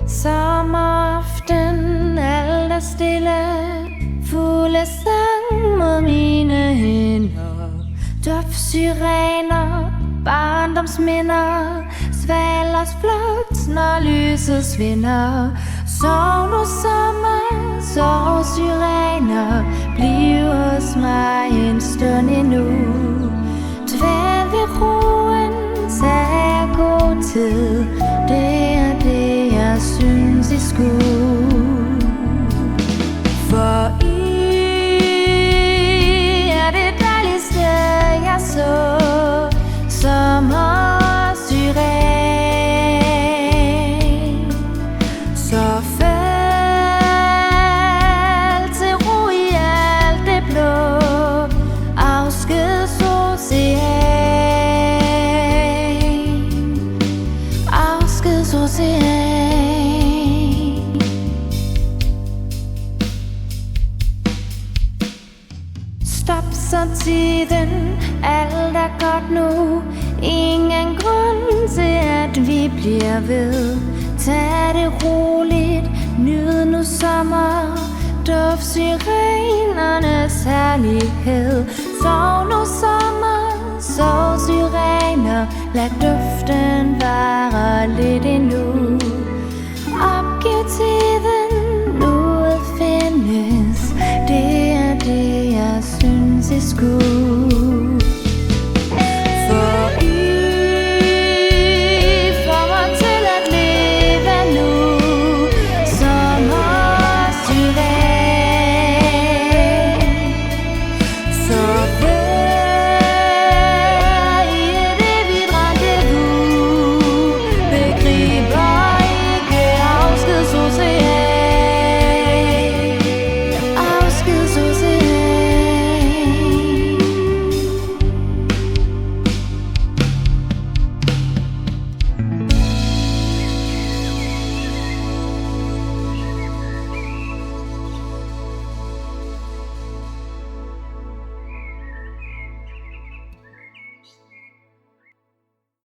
Sommeraften, alt er stille, fugle sang mod mine hænder. Duftsyrener, barndomsminder, svalers flugt, når lyset svinder. Sov nu sommer, sov syrener, bliv hos mig en stund endnu. Dvæl ved roen, tag god tid, det er det jeg synes I skulle. For I er det dejligste jeg så, sommersyren. Så fald til ro i alt det blå, afskedsocean. Stop så tiden, alt er godt nu. Ingen grund til at vi bliver ved. Tag det roligt, nyd nu sommer, duftsyrenernes herlighed. Sov nu sommer, sov syrener, lad duften vare lidt endnu.